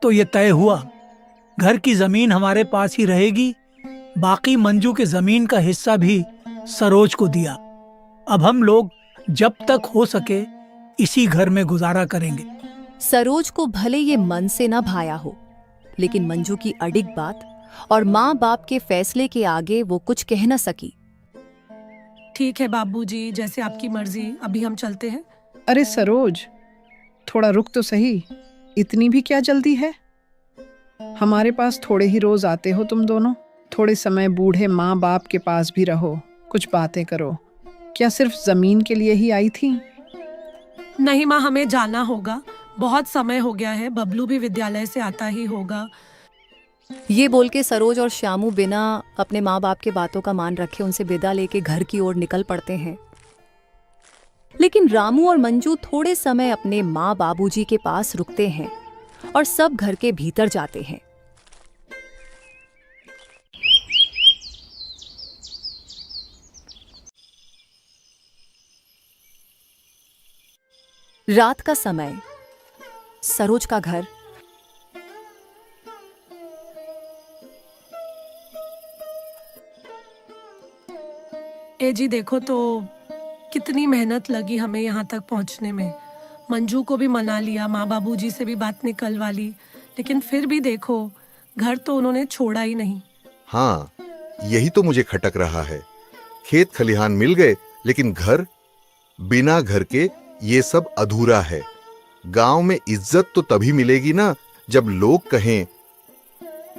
तो ये तय हुआ, घर की जमीन हमारे पास ही रहेगी। बाकी मंजू के जमीन का हिस्सा भी सरोज को दिया। अब हम लोग जब तक हो सके इसी घर में गुजारा करेंगे। सरोज को भले ये मन से न भाया हो, लेकिन मंजू की अडिग बात और माँ बाप के फैसले के आगे वो कुछ कह न सकी। ठीक है बाबूजी, जैसे आपकी मर्जी, अभी हम चलते हैं। अरे सरोज, थोड़ा रुक तो सही, इतनी भी क्या जल्दी है? हमारे पास थोड़े ही रोज आते हो तुम दोनों। थोड़े समय बूढ़े माँ बाप के पास भी रहो, कुछ बातें करो। क्या सिर्फ जमीन के लिए ही आई थी? नहीं माँ, हमें जाना होगा, बहुत समय हो गया है। बबलू भी विद्यालय से आता ही होगा। ये बोल के सरोज और श्यामू बिना अपने माँ बाप के बातों का मान रखे उनसे विदा लेके घर की ओर निकल पड़ते हैं। लेकिन रामू और मंजू थोड़े समय अपने माँ बाबूजी के पास रुकते हैं और सब घर के भीतर जाते हैं। रात का समय, सरोज का घर। ए जी देखो तो कितनी मेहनत लगी हमें यहाँ तक पहुँचने में। मंजू को भी मना लिया, माँ बाबूजी से भी बात निकलवा ली, लेकिन फिर भी देखो घर तो उन्होंने छोड़ा ही नहीं। हाँ, यही तो मुझे खटक रहा है। खेत खलिहान मिल गए, लेकिन घर, बिना घर के ये सब अधूरा है। गांव में इज्जत तो तभी मिलेगी ना जब लोग कहें,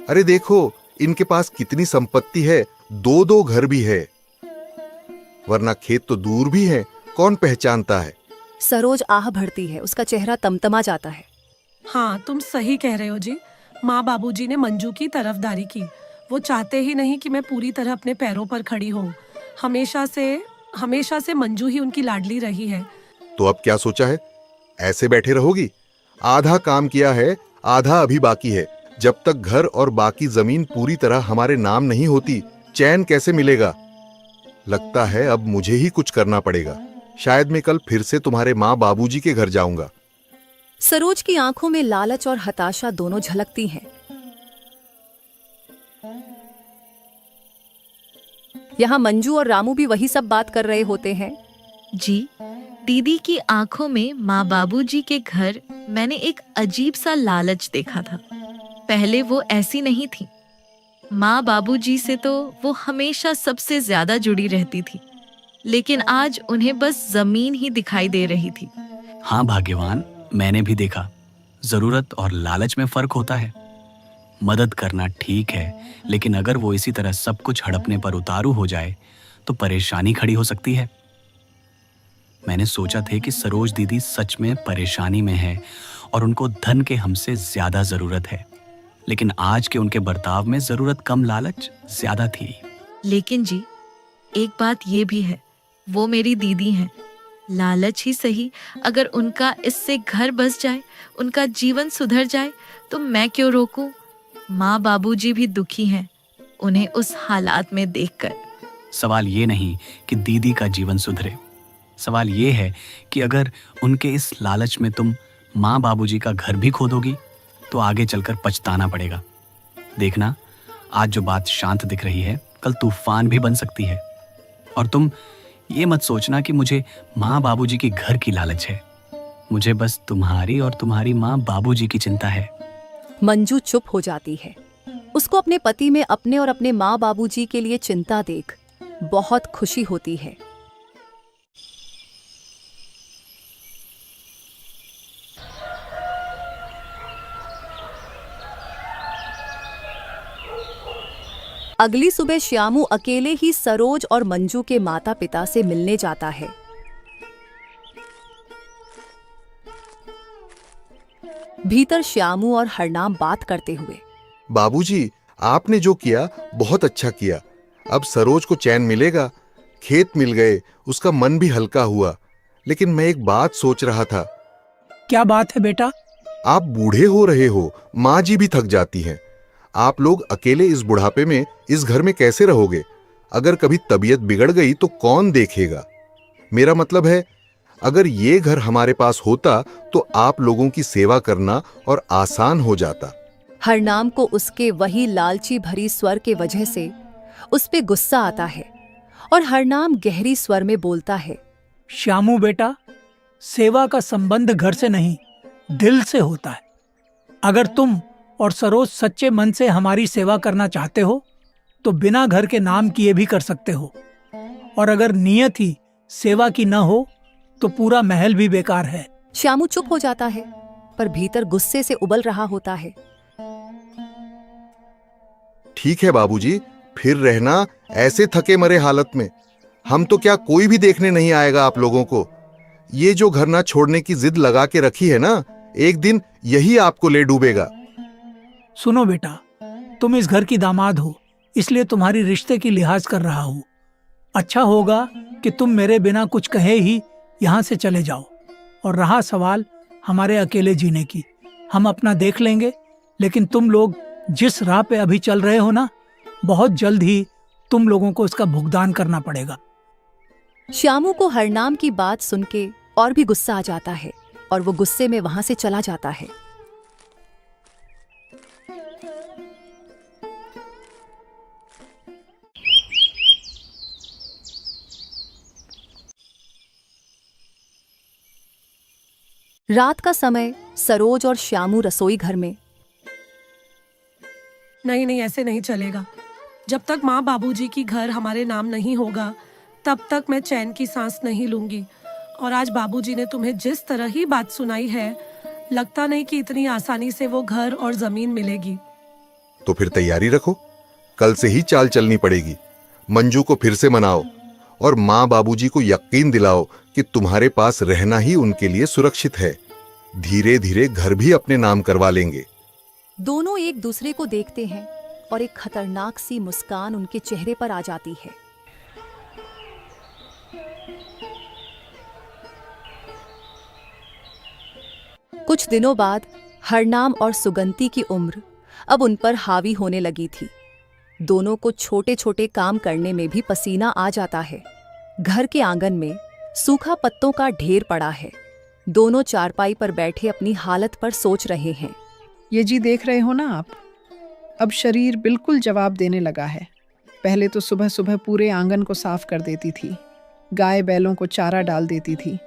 अरे देखो इनके पास कितनी संपत्ति है, दो दो घर भी है। वरना खेत तो दूर भी है, कौन पहचानता है। सरोज आह भरती है, उसका चेहरा तमतमा जाता है। हाँ, तुम सही कह रहे हो जी। माँ बाबूजी ने मंजू की तरफदारी की। वो चाहते ही नहीं कि मैं पूरी तरह अपने पैरों पर खड़ी हूँ। हमेशा से मंजू ही उनकी लाडली रही है। तो अब क्या सोचा है? ऐसे बैठे रहोगी? आधा काम किया है, आधा अभी बाकी है। जब तक घर और बाकी जमीन पूरी तरह हमारे नाम नहीं होती, चैन कैसे मिलेगा? लगता है अब मुझे ही कुछ करना पड़ेगा। शायद मैं कल फिर से तुम्हारे माँ बाबूजी के घर जाऊंगा। सरोज की आंखों में लालच और हताशा दोनों झलकती हैं। यहाँ मंजू और रामू भी वही सब बात कर रहे होते हैं। जी, दीदी की आंखों में माँ बाबूजी के घर मैंने एक अजीब सा लालच देखा था। पहले वो ऐसी नहीं थी। माँ बाबूजी से तो वो हमेशा सबसे ज्यादा जुड़ी रहती थी, लेकिन आज उन्हें बस जमीन ही दिखाई दे रही थी। हाँ भाग्यवान, मैंने भी देखा। जरूरत और लालच में फर्क होता है। मदद करना ठीक है, लेकिन अगर वो इसी तरह सब कुछ हड़पने पर उतारू हो जाए तो परेशानी खड़ी हो सकती है। मैंने सोचा था कि सरोज दीदी सच में परेशानी में है और उनको धन के हमसे ज्यादा जरूरत है, लेकिन आज के उनके बर्ताव में जरूरत कम, लालच ज्यादा थी। लेकिन जी, एक बात ये भी है, वो मेरी दीदी हैं। लालच ही सही, अगर उनका इससे घर बस जाए, उनका जीवन सुधर जाए, तो मैं क्यों रोकूं? माँ बाबूजी भी दुखी हैं उन्हें उस हालात में देखकर। सवाल ये नहीं कि दीदी का जीवन सुधरे, सवाल ये है कि अगर उनके इस लालच में तुम माँ बाबूजी का घर भी खो दोगी तो आगे चलकर पछताना पड़ेगा। देखना, आज जो बात शांत दिख रही है, कल तूफान भी बन सकती है। और तुम ये मत सोचना कि मुझे माँ बाबूजी के घर की लालच है। मुझे बस तुम्हारी और तुम्हारी माँ बाबूजी की चिंता है। मंजू चुप हो जाती है। उसको अपने पति में अपने और अपने माँ बाबूजी के लिए चिंता देख बहुत खुशी होती है। अगली सुबह श्यामू अकेले ही सरोज और मंजू के माता पिता से मिलने जाता है। भीतर श्यामू और हरनाम बात करते हुए, बाबूजी, आपने जो किया बहुत अच्छा किया। अब सरोज को चैन मिलेगा, खेत मिल गए, उसका मन भी हल्का हुआ। लेकिन मैं एक बात सोच रहा था। क्या बात है बेटा? आप बूढ़े हो रहे हो, माँ जी भी थक जाती हैं। आप लोग अकेले इस बुढ़ापे में इस घर में कैसे रहोगे? अगर कभी तबीयत बिगड़ गई तो कौन देखेगा? मेरा मतलब है, अगर ये घर हमारे पास होता तो आप लोगों की सेवा करना और आसान हो जाता। हरनाम को उसके वही लालची भरी स्वर के वजह से उस पे गुस्सा आता है और हरनाम गहरी स्वर में बोलता है, श्यामू बेटा, सेवा का संबंध घर से नहीं, दिल से होता है। अगर तुम और सरोज सच्चे मन से हमारी सेवा करना चाहते हो तो बिना घर के नाम किए भी कर सकते हो, और अगर नियत ही सेवा की न हो तो पूरा महल भी बेकार है। श्यामू चुप हो जाता है पर भीतर गुस्से से उबल रहा होता है। ठीक है बाबूजी, फिर रहना ऐसे थके मरे हालत में। हम तो क्या कोई भी देखने नहीं आएगा आप लोगों को। ये जो घर ना छोड़ने की जिद लगा के रखी है ना, एक दिन यही आपको ले डूबेगा। सुनो बेटा, तुम इस घर की दामाद हो, इसलिए तुम्हारी रिश्ते की लिहाज कर रहा हूँ। अच्छा होगा कि तुम मेरे बिना कुछ कहे ही यहाँ से चले जाओ। और रहा सवाल हमारे अकेले जीने की, हम अपना देख लेंगे, लेकिन तुम लोग जिस राह पे अभी चल रहे हो ना, बहुत जल्द ही तुम लोगों को इसका भुगतान करना पड़ेगा। श्यामू को हरनाम की बात सुन के और भी गुस्सा आ जाता है और वो गुस्से में वहां से चला जाता है। रात का समय सरोज और श्यामू रसोई घर में। नहीं नहीं, ऐसे नहीं चलेगा। जब तक माँ बाबूजी की घर हमारे नाम नहीं होगा तब तक मैं चैन की सांस नहीं लूंगी। और आज बाबूजी ने तुम्हें जिस तरह ही बात सुनाई है, लगता नहीं कि इतनी आसानी से वो घर और जमीन मिलेगी। तो फिर तैयारी रखो, कल से ही चाल चलनी पड़ेगी। मंजू को फिर से मनाओ और माँ बाबूजी को यकीन दिलाओ कि तुम्हारे पास रहना ही उनके लिए सुरक्षित है। धीरे धीरे घर भी अपने नाम करवा लेंगे। दोनों एक दूसरे को देखते हैं और एक खतरनाक सी मुस्कान उनके चेहरे पर आ जाती है। कुछ दिनों बाद हरनाम और सुगंती की उम्र अब उन पर हावी होने लगी थी। दोनों को छोटे छोटे काम करने में भी पसीना आ जाता है। घर के आंगन में सूखा पत्तों का ढेर पड़ा है। दोनों चारपाई पर बैठे अपनी हालत पर सोच रहे हैं। ये जी देख रहे हो ना आप, अब शरीर बिल्कुल जवाब देने लगा है। पहले तो सुबह सुबह पूरे आंगन को साफ कर देती थी, गाय बैलों को चारा डाल देती थी,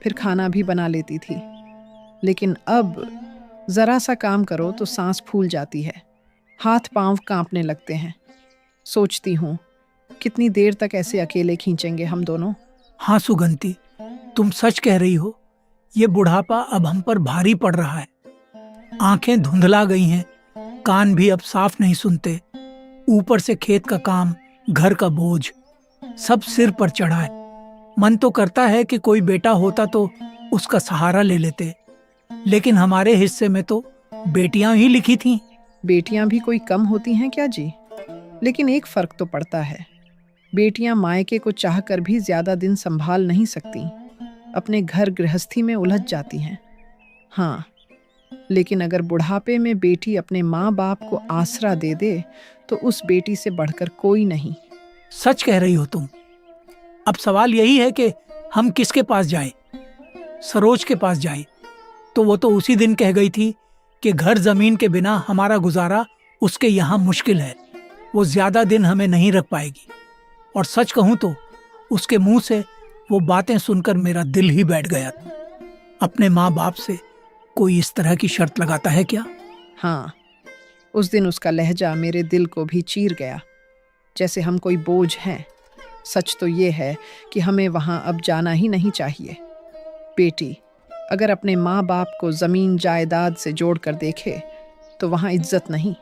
फिर खाना भी बना लेती थी। लेकिन अब जरा सा काम करो तो सांस फूल जाती है, हाथ पांव कांपने लगते हैं। सोचती हूँ कितनी देर तक ऐसे अकेले खींचेंगे हम दोनों। हाँ सुगंती, तुम सच कह रही हो। ये बुढ़ापा अब हम पर भारी पड़ रहा है। आंखें धुंधला गई हैं, कान भी अब साफ नहीं सुनते। ऊपर से खेत का काम, घर का बोझ, सब सिर पर चढ़ा है। मन तो करता है कि कोई बेटा होता तो उसका सहारा ले लेते, लेकिन हमारे हिस्से में तो बेटियां ही लिखी थीं। बेटियां भी कोई कम होती हैं क्या जी? लेकिन एक फर्क तो पड़ता है, बेटियां मायके को चाहकर भी ज्यादा दिन संभाल नहीं सकती, अपने घर गृहस्थी में उलझ जाती हैं। हाँ, लेकिन अगर बुढ़ापे में बेटी अपने माँ बाप को आसरा दे दे तो उस बेटी से बढ़कर कोई नहीं। सच कह रही हो तुम। अब सवाल यही है कि हम किसके पास जाएं? सरोज के पास जाएं तो वो तो उसी दिन कह गई थी कि घर जमीन के बिना हमारा गुजारा उसके यहाँ मुश्किल है। वो ज्यादा दिन हमें नहीं रख पाएगी। और सच कहूं तो उसके मुंह से वो बातें सुनकर मेरा दिल ही बैठ गया। अपने माँ बाप से कोई इस तरह की शर्त लगाता है क्या? हाँ, उस दिन उसका लहजा मेरे दिल को भी चीर गया, जैसे हम कोई बोझ हैं। सच तो ये है कि हमें वहाँ अब जाना ही नहीं चाहिए। बेटी अगर अपने माँ बाप को ज़मीन जायदाद से जोड़ कर देखे तो वहाँ इज्जत नहीं,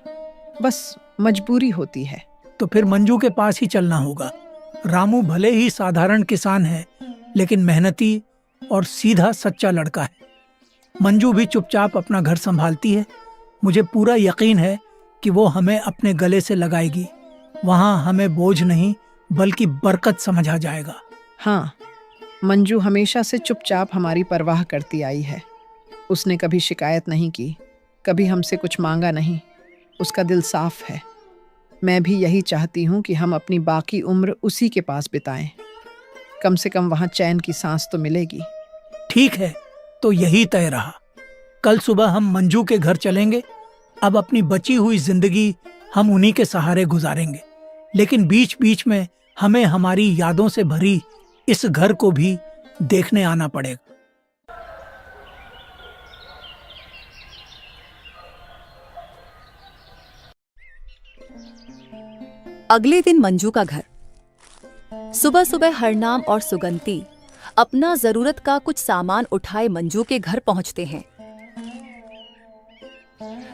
बस मजबूरी होती है। तो फिर मंजू के पास ही चलना होगा। रामू भले ही साधारण किसान है, लेकिन मेहनती और सीधा सच्चा लड़का है। मंजू भी चुपचाप अपना घर संभालती है। मुझे पूरा यकीन है कि वो हमें अपने गले से लगाएगी। वहाँ हमें बोझ नहीं बल्कि बरकत समझ आ जाएगा। हाँ, मंजू हमेशा से चुपचाप हमारी परवाह करती आई है। उसने कभी शिकायत नहीं की, कभी हमसे कुछ मांगा नहीं। उसका दिल साफ है। मैं भी यही चाहती हूँ कि हम अपनी बाकी उम्र उसी के पास बिताएं। कम से कम वहाँ चैन की सांस तो मिलेगी। ठीक है, तो यही तय रहा। कल सुबह हम मंजू के घर चलेंगे। अब अपनी बची हुई जिंदगी हम उन्हीं के सहारे गुजारेंगे, लेकिन बीच बीच में हमें हमारी यादों से भरी इस घर को भी देखने आना पड़ेगा। अगले दिन मंजू का घर। सुबह सुबह हरनाम और सुगंती अपना जरूरत का कुछ सामान उठाए मंजू के घर पहुंचते हैं।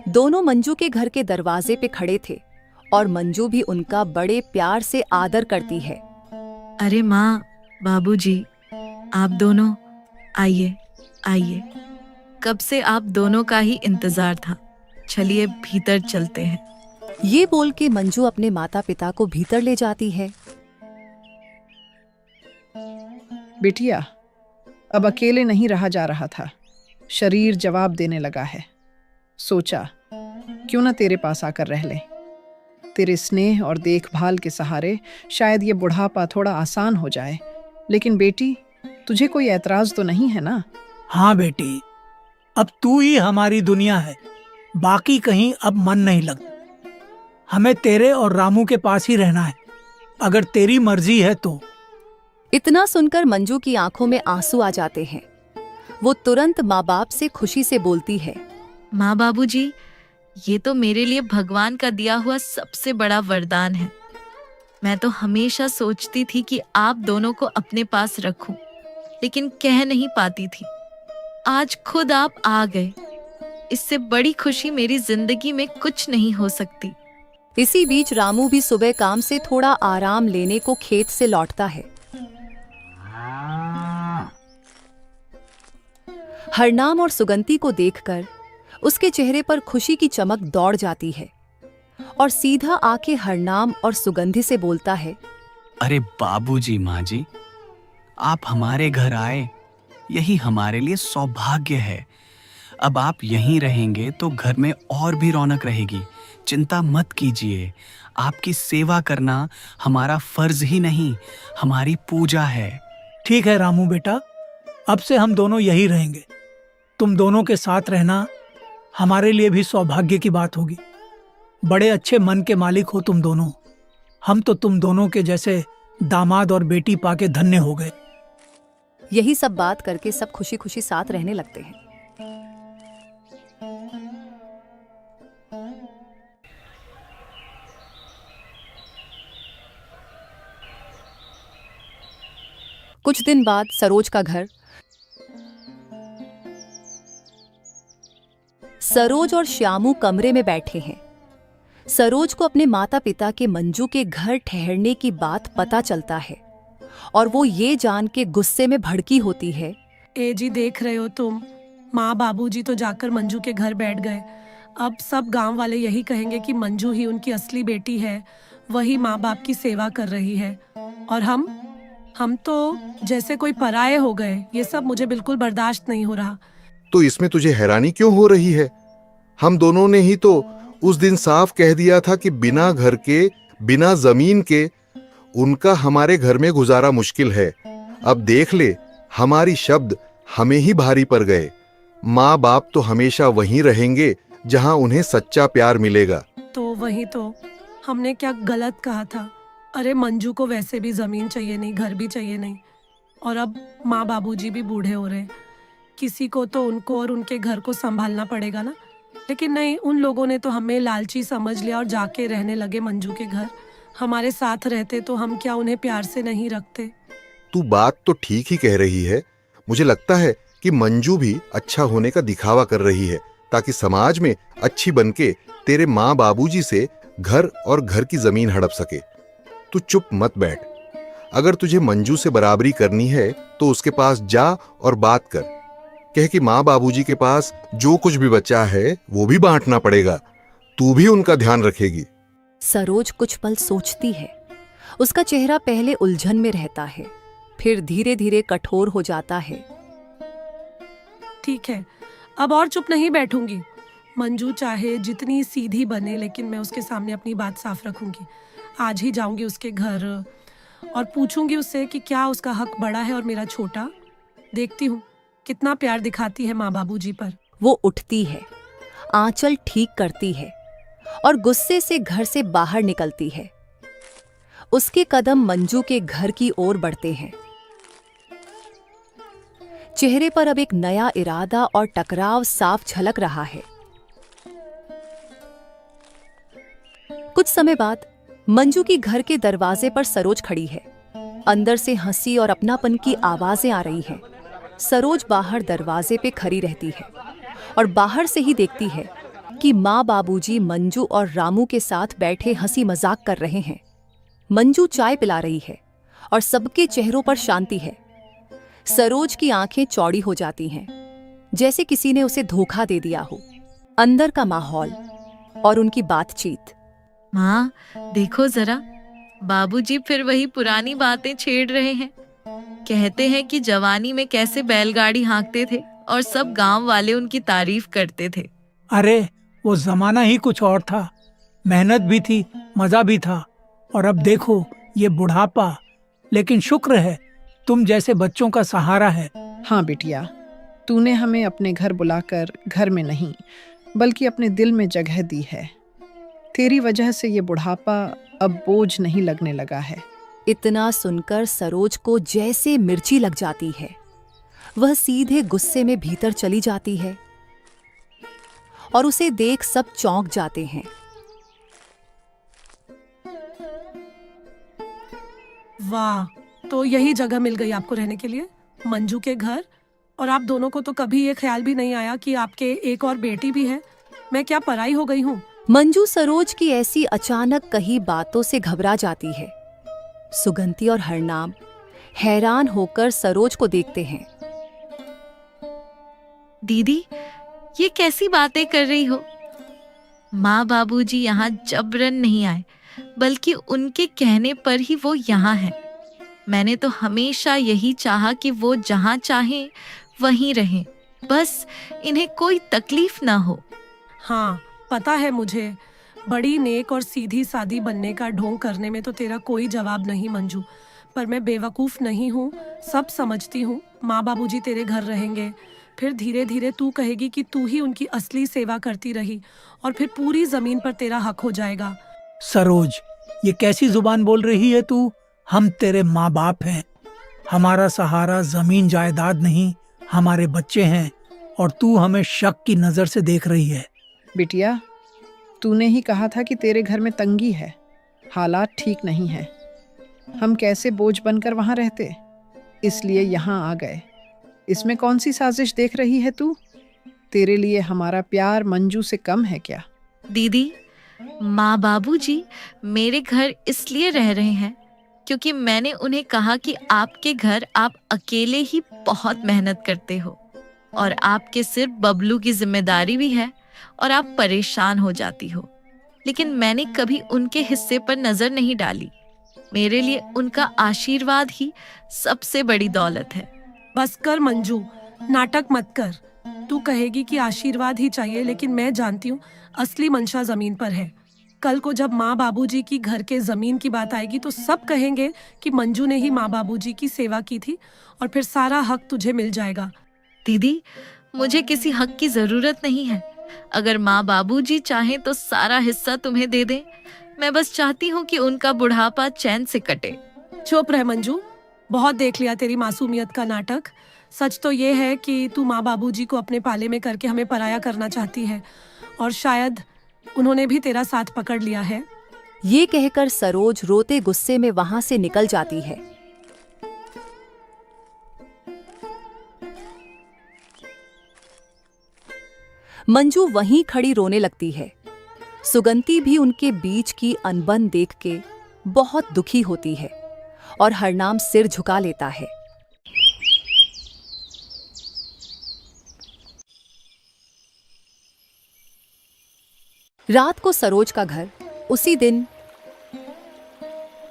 दोनों मंजू के घर के दरवाजे पे खड़े थे और मंजू भी उनका बड़े प्यार से आदर करती है। अरे माँ, बाबूजी, आप दोनों आइए आइए। कब से आप दोनों का ही इंतजार था। चलिए भीतर चलते हैं। ये बोल के मंजू अपने माता पिता को भीतर ले जाती है। बिटिया, अब अकेले नहीं रहा जा रहा था। शरीर जवाब देने लगा है। सोचा क्यों ना तेरे पास आकर रह ले। तेरे स्नेह और देखभाल के सहारे शायद ये बुढ़ापा थोड़ा आसान हो जाए। लेकिन बेटी, तुझे कोई ऐतराज तो नहीं है ना? हाँ बेटी, अब तू ही हमारी दुनिया है, बाकी कहीं अब मन नहीं लगता। हमें तेरे और रामू के पास ही रहना है, अगर तेरी मर्जी है तो। इतना सुनकर मंजू की आंखों में आंसू आ जाते हैं। वो तुरंत माँ बाप से खुशी से बोलती है, माँ बाबूजी, ये तो मेरे लिए भगवान का दिया हुआ सबसे बड़ा वरदान है। मैं तो हमेशा सोचती थी कि आप दोनों को अपने पास रखूं, लेकिन कह नहीं पाती थी। आज खुद आप आ गए। इससे बड़ी खुशी मेरी जिंदगी में कुछ नहीं हो सकती। इसी बीच रामू भी सुबह काम से थोड़ा आराम लेने को खेत से लौटता है। हरनाम और सुगंती को देखकर उसके चेहरे पर खुशी की चमक दौड़ जाती है और सीधा आके हरनाम और सुगंधी से बोलता है, अरे बाबूजी, माँ जी, आप हमारे घर आए, यही हमारे लिए सौभाग्य है। अब आप यहीं रहेंगे तो घर में और भी रौनक रहेगी। चिंता मत कीजिए। आपकी सेवा करना हमारा फर्ज ही नहीं, हमारी पूजा है। ठीक है रामू बेटा, अब से हम दोनों यही रहेंगे। तुम दोनों के साथ रहना हमारे लिए भी सौभाग्य की बात होगी। बड़े अच्छे मन के मालिक हो तुम दोनों। हम तो तुम दोनों के जैसे दामाद और बेटी पाके धन्य हो गए। यही सब बात करके सब खुशी खुशी साथ रहने लगते हैं। कुछ दिन बाद सरोज का घर। सरोज और श्यामू कमरे में बैठे हैं। सरोज को अपने माता पिता के मंजू के घर ठहरने की बात पता चलता है और वो ये जान के गुस्से में भड़की होती है। ए जी, देख रहे हो तुम, माँ बाबूजी तो जाकर मंजू के घर बैठ गए। अब सब गांव वाले यही कहेंगे कि मंजू ही उनकी असली बेटी है, वही माँ बाप की सेवा कर रही है, और हम तो जैसे कोई पराये हो गए। ये सब मुझे बिल्कुल बर्दाश्त नहीं हो रहा। तो इसमें तुझे हैरानी क्यों हो रही है? हम दोनों ने ही तो उस दिन साफ कह दिया था कि बिना घर के, बिना जमीन के उनका हमारे घर में गुजारा मुश्किल है। अब देख ले, हमारी शब्द हमें ही भारी पड़ गए। माँ बाप तो हमेशा वहीं रहेंगे जहां उन्हें सच्चा प्यार मिलेगा। तो वही तो, हमने क्या गलत कहा था? अरे मंजू को वैसे भी जमीन चाहिए नहीं, घर भी चाहिए नहीं, और अब माँ बाबूजी भी बूढ़े हो रहे हैं। किसी को तो उनको और उनके घर को संभालना पड़ेगा ना। लेकिन नहीं, उन लोगों ने तो हमें लालची समझ लिया और जाके रहने लगे मंजू के घर। हमारे साथ रहते तो हम क्या उन्हें प्यार से नहीं रखते? तू बात तो ठीक ही कह रही है। मुझे लगता है कि मंजू भी अच्छा होने का दिखावा कर रही है, ताकि समाज में अच्छी बनके तेरे माँ बाबूजी से घर और घर की जमीन हड़प सके। तू चुप मत बैठ। अगर तुझे मंजू से बराबरी करनी है तो उसके पास जा और बात कर। कह कि माँ बाबूजी के पास जो कुछ भी बचा है वो भी बांटना पड़ेगा। तू भी उनका ध्यान रखेगी। सरोज कुछ पल सोचती है। उसका चेहरा पहले उलझन में रहता है, फिर धीरे धीरे कठोर हो जाता है। ठीक है, अब और चुप नहीं बैठूंगी। मंजू चाहे जितनी सीधी बने, लेकिन मैं उसके सामने अपनी बात साफ रखूंगी। आज ही जाऊंगी उसके घर और पूछूंगी उससे कि क्या उसका हक बड़ा है और मेरा छोटा। देखती हूँ कितना प्यार दिखाती है माँ बाबूजी पर। वो उठती है, आंचल ठीक करती है और गुस्से से घर से बाहर निकलती है। उसके कदम मंजू के घर की ओर बढ़ते हैं। चेहरे पर अब एक नया इरादा और टकराव साफ झलक रहा है। कुछ समय बाद मंजू की घर के दरवाजे पर सरोज खड़ी है। अंदर से हंसी और अपनापन की आवाजें आ रही हैं। सरोज बाहर दरवाजे पे खड़ी रहती है और बाहर से ही देखती है कि माँ बाबूजी मंजू और रामू के साथ बैठे हंसी मजाक कर रहे हैं। मंजू चाय पिला रही है और सबके चेहरों पर शांति है। सरोज की आंखें चौड़ी हो जाती हैं, जैसे किसी ने उसे धोखा दे दिया हो। अंदर का माहौल और उनकी बातचीत। माँ, देखो जरा, बाबूजी फिर वही पुरानी बातें छेड़ रहे हैं। कहते हैं कि जवानी में कैसे बैलगाड़ी हाँकते थे और सब गांव वाले उनकी तारीफ करते थे। अरे वो जमाना ही कुछ और था। मेहनत भी थी, मजा भी था। और अब देखो ये बुढ़ापा। लेकिन शुक्र है तुम जैसे बच्चों का सहारा है। हाँ बिटिया, तूने हमें अपने घर बुलाकर घर में नहीं बल्कि अपने दिल में जगह दी है। तेरी वजह से ये बुढ़ापा अब बोझ नहीं लगने लगा है। इतना सुनकर सरोज को जैसे मिर्ची लग जाती है। वह सीधे गुस्से में भीतर चली जाती है और उसे देख सब चौंक जाते हैं। वाह, तो यही जगह मिल गई आपको रहने के लिए, मंजू के घर। और आप दोनों को तो कभी ये ख्याल भी नहीं आया कि आपके एक और बेटी भी है। मैं क्या पराई हो गई हूँ? मंजू सरोज की ऐसी अचानक कही बातों से घबरा जाती है। सुगंती और हरनाम हैरान होकर सरोज को देखते हैं। दीदी, ये कैसी बातें कर रही हो? माँ बाबूजी यहाँ जबरन नहीं आए, बल्कि उनके कहने पर ही वो यहाँ हैं। मैंने तो हमेशा यही चाहा कि वो जहाँ चाहें वहीं रहें, बस इन्हें कोई तकलीफ ना हो। हाँ, पता है मुझे। बड़ी नेक और सीधी सादी बनने का ढोंग करने में तो तेरा कोई जवाब नहीं मंजू। पर मैं बेवकूफ नहीं हूँ, सब समझती हूँ। माँ बाबूजी तेरे घर रहेंगे, फिर धीरे धीरे तू कहेगी कि तू ही उनकी असली सेवा करती रही, और फिर पूरी जमीन पर तेरा हक हो जाएगा। सरोज, ये कैसी जुबान बोल रही है तू? हम तेरे माँ बाप हैं। हमारा सहारा जमीन जायदाद नहीं, हमारे बच्चे हैं। और तू हमें शक की नजर से देख रही है। बिटिया, तूने ही कहा था कि तेरे घर में तंगी है, हालात ठीक नहीं है। हम कैसे बोझ बनकर वहां रहते, इसलिए यहाँ आ गए। इसमें कौन सी साजिश देख रही है तू? तेरे लिए हमारा प्यार मंजू से कम है क्या? दीदी, माँ बाबूजी मेरे घर इसलिए रह रहे हैं क्योंकि मैंने उन्हें कहा कि आपके घर आप अकेले ही बहुत मेहनत करते हो और आपके सिर बबलू की जिम्मेदारी भी है और आप परेशान हो जाती हो। लेकिन मैंने कभी उनके हिस्से पर नजर नहीं डाली। मेरे लिए उनका आशीर्वाद ही सबसे बड़ी दौलत है। बस कर मंजू, नाटक मत कर। तू कहेगी कि आशीर्वाद ही चाहिए, लेकिन मैं जानती हूँ असली मंशा जमीन पर है। कल को जब माँ बाबूजी की घर के जमीन की बात आएगी तो सब कहेंगे कि मंजू ने ही माँ बाबूजी की सेवा की थी, और फिर सारा हक तुझे मिल जाएगा। दीदी, मुझे किसी हक की जरूरत नहीं है। अगर माँ बाबूजी चाहें तो सारा हिस्सा तुम्हें दे दें। मैं बस चाहती हूँ कि उनका बुढ़ापा चैन से कटे। चुप रह मंजू, बहुत देख लिया तेरी मासूमियत का नाटक। सच तो ये है कि तू माँ बाबूजी को अपने पाले में करके हमें पराया करना चाहती है, और शायद उन्होंने भी तेरा साथ पकड़ लिया है। ये कहकर सरोज रोते गुस्से में वहां से निकल जाती है। मंजू वहीं खड़ी रोने लगती है। सुगंती भी उनके बीच की अनबन देख के बहुत दुखी होती है और हरनाम सिर झुका लेता है। रात को सरोज का घर। उसी दिन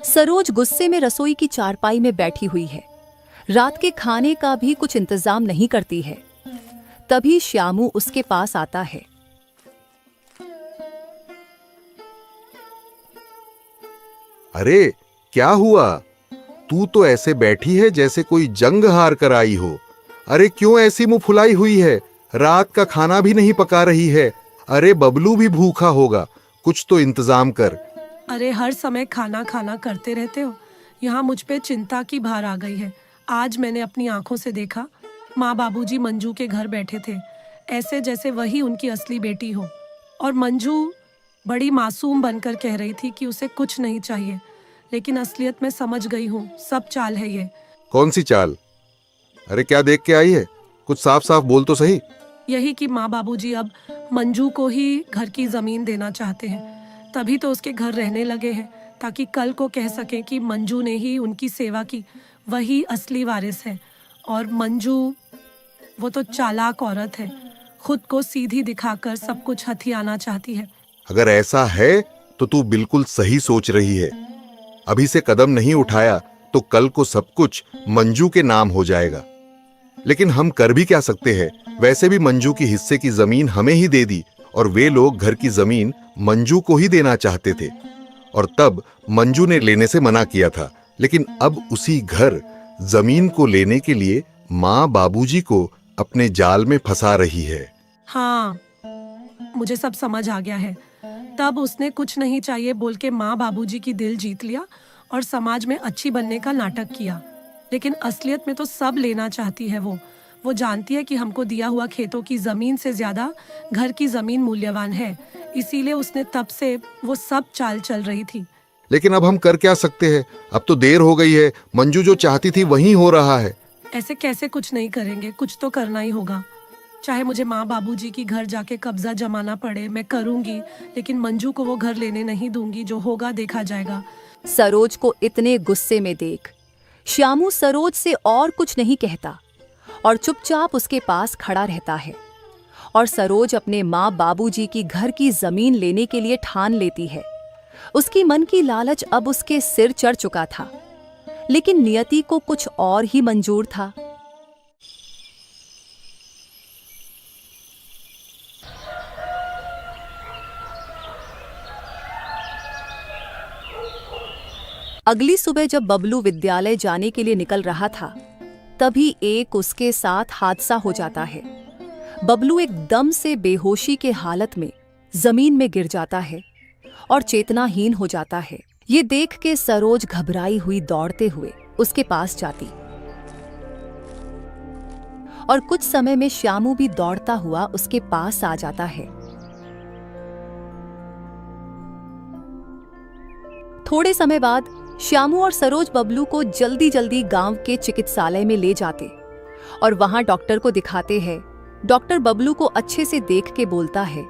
सरोज गुस्से में रसोई की चारपाई में बैठी हुई है। रात के खाने का भी कुछ इंतजाम नहीं करती है। तभी श्यामू उसके पास आता है। अरे क्या हुआ? तू तो ऐसे बैठी है जैसे कोई जंग हार कर आई हो। अरे क्यों ऐसी मुंह फुलाई हुई है? रात का खाना भी नहीं पका रही है। अरे बबलू भी भूखा होगा, कुछ तो इंतजाम कर। अरे हर समय खाना खाना करते रहते हो। यहाँ मुझ पे चिंता की भार आ गई है। आज मैंने अपनी आंखों से देखा, माँ बाबूजी मंजू के घर बैठे थे, ऐसे जैसे वही उनकी असली बेटी हो। और मंजू बड़ी मासूम बनकर कह रही थी कि उसे कुछ नहीं चाहिए, लेकिन असलियत में समझ गई हूँ, सब चाल है ये। कौन सी चाल? अरे क्या देख के आई है? कुछ साफ साफ बोल तो सही। यही कि माँ बाबूजी अब मंजू को ही घर की जमीन देना चाहते हैं, तभी तो उसके घर रहने लगे हैं, ताकि कल को कह सकें कि मंजू ने ही उनकी सेवा की, वही असली वारिस है। और मंजू वो तो चालाक औरत है, खुद को सीधी दिखाकर सब कुछ हथियाना चाहती है। अगर ऐसा है तो तू बिल्कुल सही सोच रही है। अभी से कदम नहीं उठाया तो कल को सब कुछ मंजू के नाम हो जाएगा। लेकिन हम कर भी क्या सकते हैं? वैसे भी मंजू की हिस्से की जमीन हमें ही दे दी, और वे लोग घर की जमीन मंजू को ही देना चाहते थे, और तब मंजू ने लेने से मना किया था। लेकिन अब उसी घर जमीन को लेने के लिए माँ बाबूजी को अपने जाल में फंसा रही है। हाँ, मुझे सब समझ आ गया है। तब उसने कुछ नहीं चाहिए बोल के माँ बाबूजी की दिल जीत लिया और समाज में अच्छी बनने का नाटक किया। लेकिन असलियत में तो सब लेना चाहती है वो जानती है कि हमको दिया हुआ खेतों की जमीन से ज्यादा घर की जमीन मूल्यवान है, इसीलिए उसने तब से वो सब चाल चल रही थी। लेकिन अब हम कर क्या सकते हैं? अब तो देर हो गई है। मंजू जो चाहती थी वही हो रहा है। ऐसे कैसे कुछ नहीं करेंगे, कुछ तो करना ही होगा। चाहे मुझे माँ बाबूजी की घर जाके कब्जा जमाना पड़े, मैं करूंगी, लेकिन मंजू को वो घर लेने नहीं दूंगी। जो होगा देखा जाएगा। सरोज को इतने गुस्से में देख श्यामू सरोज से और कुछ नहीं कहता और चुपचाप उसके पास खड़ा रहता है। और सरोज अपने माँ बाबूजी की घर की जमीन लेने के लिए ठान लेती है। उसकी मन की लालच अब उसके सिर चढ़ चुका था, लेकिन नियति को कुछ और ही मंजूर था। अगली सुबह जब बबलू विद्यालय जाने के लिए निकल रहा था, तभी एक उसके साथ हादसा हो जाता है। बबलू एकदम से बेहोशी के हालत में जमीन में गिर जाता है और चेतनाहीन हो जाता है। ये देख के सरोज घबराई हुई दौड़ते हुए उसके पास जाती और कुछ समय में श्यामू भी दौड़ता हुआ उसके पास आ जाता है। थोड़े समय बाद श्यामू और सरोज बबलू को जल्दी जल्दी गांव के चिकित्सालय में ले जाते और वहां डॉक्टर को दिखाते हैं। डॉक्टर बबलू को अच्छे से देख के बोलता है,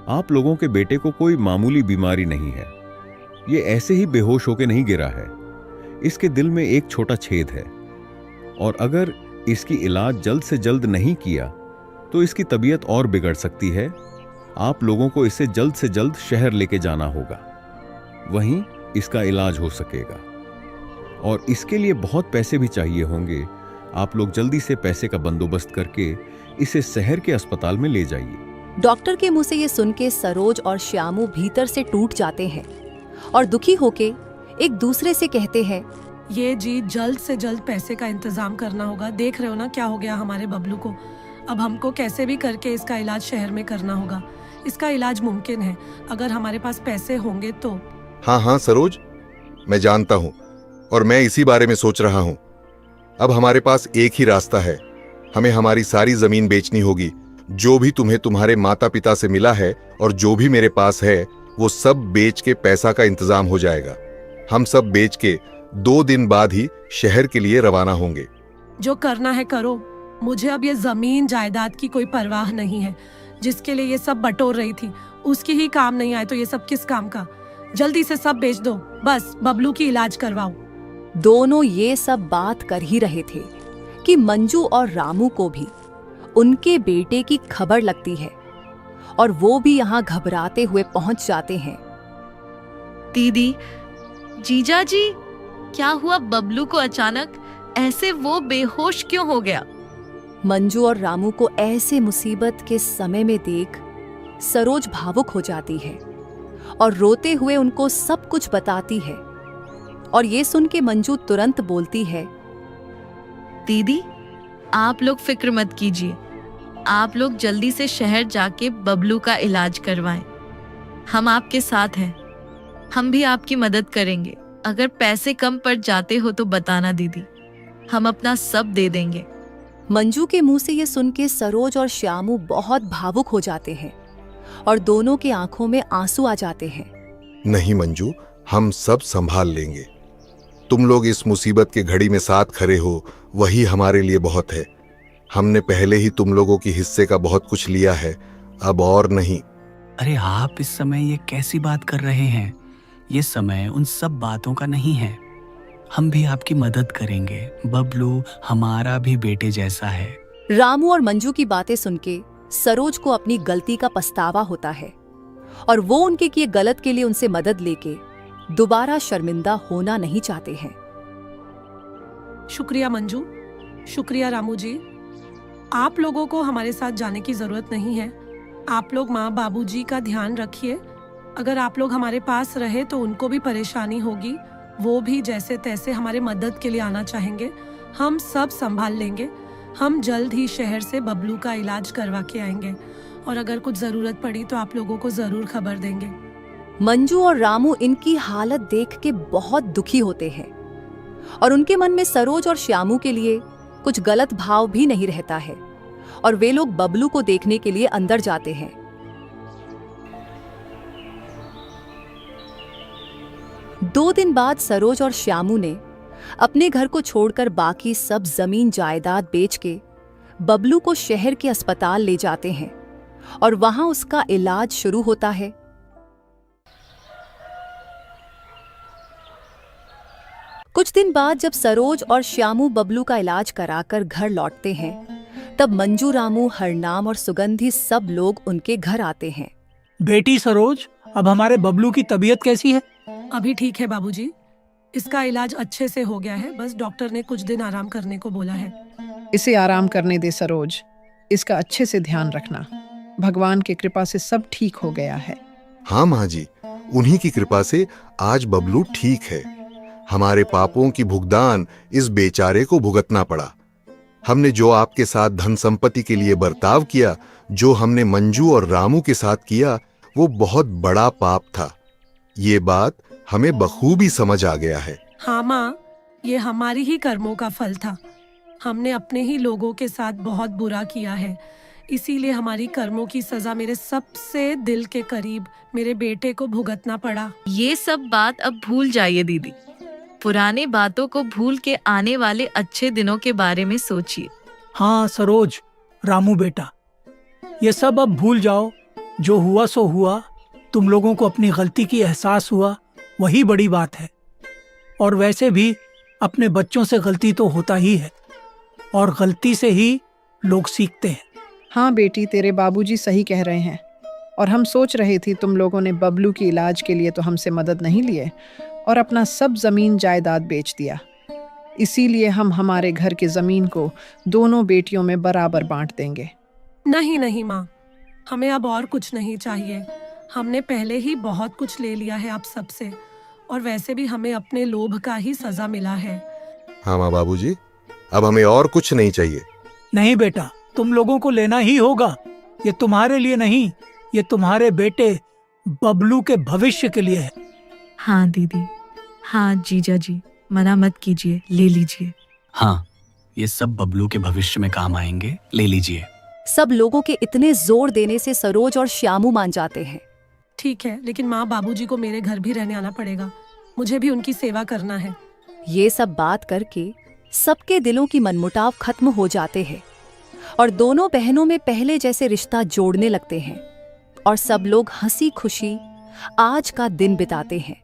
आप लोगों के बेटे को कोई मामूली बीमारी नहीं है। ये ऐसे ही बेहोश होकर नहीं गिरा है। इसके दिल में एक छोटा छेद है, और अगर इसकी इलाज जल्द से जल्द नहीं किया तो इसकी तबीयत और बिगड़ सकती है। आप लोगों को इसे जल्द से जल्द शहर लेके जाना होगा, वहीं इसका इलाज हो सकेगा। और इसके लिए बहुत पैसे भी चाहिए होंगे। आप लोग जल्दी से पैसे का बंदोबस्त करके इसे शहर के अस्पताल में ले जाइए। डॉक्टर के मुंह से ये सुन के सरोज और श्यामू भीतर से टूट जाते हैं और दुखी होके एक दूसरे से कहते हैं, ये जी जल्द से जल्द पैसे का इंतजाम करना होगा। देख रहे हो ना क्या हो गया हमारे बबलू को। अब हमको कैसे भी करके इसका इलाज शहर में करना होगा। इसका इलाज मुमकिन है अगर हमारे पास पैसे होंगे तो। हाँ हाँ सरोज, मैं जानता हूँ और मैं इसी बारे में सोच रहा हूँ। अब हमारे पास एक ही रास्ता है। हमें हमारी सारी जमीन बेचनी होगी। जो भी तुम्हें तुम्हारे माता पिता से मिला है और जो भी मेरे पास है, वो सब बेच के पैसा का इंतजाम हो जाएगा। हम सब बेच के 2 दिन बाद ही शहर के लिए रवाना होंगे। जो करना है करो। मुझे अब ये जमीन जायदाद की कोई परवाह नहीं है। जिसके लिए ये सब बटोर रही थी उसकी ही काम नहीं आए तो ये सब किस काम का। जल्दी से सब बेच दो, बस बबलू की इलाज करवाओ। दोनों ये सब बात कर ही रहे थे कि मंजू और रामू को भी उनके बेटे की खबर लगती है और वो भी यहाँ घबराते हुए पहुंच जाते हैं। दीदी, जीजा जी, क्या हुआ बबलू को अचानक ऐसे वो बेहोश क्यों हो गया? मंजू और रामू को ऐसे मुसीबत के समय में देख सरोज भावुक हो जाती है और रोते हुए उनको सब कुछ बताती है। और ये सुन के मंजू तुरंत बोलती है, दीदी, आप लोग फिक्र मत कीजिए। आप लोग जल्दी से शहर जाके बबलू का इलाज करवाएं। हम आपके साथ हैं। हम भी आपकी मदद करेंगे। अगर पैसे कम पड़ जाते हो तो बताना दीदी, हम अपना सब दे देंगे। मंजू के मुंह से ये सुन के सरोज और श्यामू बहुत भावुक हो जाते हैं और दोनों की आंखों में आंसू आ जाते हैं। नहीं मंजू, हम सब संभाल लेंगे। तुम लोग इस मुसीबत के घड़ी में साथ खड़े हो, वही हमारे लिए बहुत है। हमने पहले ही तुम लोगों की हिस्से का बहुत कुछ लिया है, अब और नहीं। अरे आप इस समय ये कैसी बात कर रहे हैं? ये समय उन सब बातों का नहीं है। हम भी आपकी मदद करेंगे। बबलू हमारा भी बेटे जैसा है। रामू और मंजू की बातें सुन के सरोज को अपनी गलती का पछतावा होता है और वो उनके किए गलत के लिए उनसे मदद लेके दोबारा शर्मिंदा होना नहीं चाहते हैं। शुक्रिया मंजू, शुक्रिया रामू जी। आप लोगों को हमारे साथ जाने की जरूरत नहीं है। आप लोग माँ बाबूजी का ध्यान रखिए। अगर आप लोग हमारे पास रहे तो उनको भी परेशानी होगी। वो भी जैसे तैसे हमारे मदद के लिए आना चाहेंगे। हम सब संभाल लेंगे। हम जल्द ही शहर से बबलू का इलाज करवा के आएंगे और अगर कुछ जरूरत पड़ी तो आप लोगों को जरूर खबर देंगे। मंजू और रामू इनकी हालत देख के बहुत दुखी होते हैं और उनके मन में सरोज और श्यामू के लिए कुछ गलत भाव भी नहीं रहता है और वे लोग बबलू को देखने के लिए अंदर जाते हैं। दो दिन बाद सरोज और श्यामू ने अपने घर को छोड़कर बाकी सब जमीन जायदाद बेच के बबलू को शहर के अस्पताल ले जाते हैं और वहां उसका इलाज शुरू होता है। कुछ दिन बाद जब सरोज और श्यामू बबलू का इलाज कराकर घर लौटते हैं, तब मंजू, रामू, हरनाम और सुगंधी सब लोग उनके घर आते हैं। बेटी सरोज, अब हमारे बबलू की तबीयत कैसी है? अभी ठीक है बाबूजी। इसका इलाज अच्छे से हो गया है। बस डॉक्टर ने कुछ दिन आराम करने को बोला है। इसे आराम करने दे सरोज, इसका अच्छे से ध्यान रखना। भगवान की कृपा से सब ठीक हो गया है। हाँ माँ जी, उन्हीं की कृपा से आज बबलू ठीक है। हमारे पापों की भुगतान इस बेचारे को भुगतना पड़ा। हमने जो आपके साथ धन संपत्ति के लिए बर्ताव किया, जो हमने मंजू और रामू के साथ किया, वो बहुत बड़ा पाप था। ये बात हमें बखूबी समझ आ गया है। हाँ माँ, ये हमारी ही कर्मों का फल था। हमने अपने ही लोगों के साथ बहुत बुरा किया है, इसीलिए हमारी कर्मों की सजा मेरे सबसे दिल के करीब मेरे बेटे को भुगतना पड़ा। ये सब बात अब भूल जाइए दीदी। पुराने बातों को भूल के आने वाले अच्छे दिनों के बारे में सोचिए। हाँ सरोज, रामू बेटा, ये सब अब भूल जाओ। जो हुआ सो हुआ। तुम लोगों को अपनी गलती की एहसास हुआ, वही बड़ी बात है। और वैसे भी अपने बच्चों से गलती तो होता ही है और गलती से ही लोग सीखते हैं। हाँ बेटी, तेरे बाबूजी सही कह रहे हैं। और हम सोच रहे थे तुम लोगों ने बबलू की इलाज के लिए तो हमसे मदद नहीं लिए और अपना सब जमीन जायदाद बेच दिया। इसीलिए हम हमारे घर की जमीन को दोनों बेटियों में बराबर बांट देंगे। नहीं नहीं माँ, हमें अब और कुछ नहीं चाहिए। हमने पहले ही बहुत कुछ ले लिया है आप सबसे और वैसे भी हमें अपने लोभ का ही सजा मिला है। हाँ माँ बाबूजी, अब हमें और कुछ नहीं चाहिए। नहीं बेटा, तुम लोगों को लेना ही होगा। ये तुम्हारे लिए नहीं, ये तुम्हारे बेटे बबलू के भविष्य के लिए है। हाँ दीदी, हाँ जीजा जी, मना मत कीजिए, ले लीजिए। हाँ, ये सब बबलू के भविष्य में काम आएंगे, ले लीजिए। सब लोगों के इतने जोर देने से सरोज और श्यामू मान जाते हैं। ठीक है, लेकिन माँ बाबूजी को मेरे घर भी रहने आना पड़ेगा। मुझे भी उनकी सेवा करना है। ये सब बात करके सबके दिलों की मनमुटाव खत्म हो जाते हैं और दोनों बहनों में पहले जैसे रिश्ता जोड़ने लगते हैं और सब लोग हंसी खुशी आज का दिन बिताते हैं।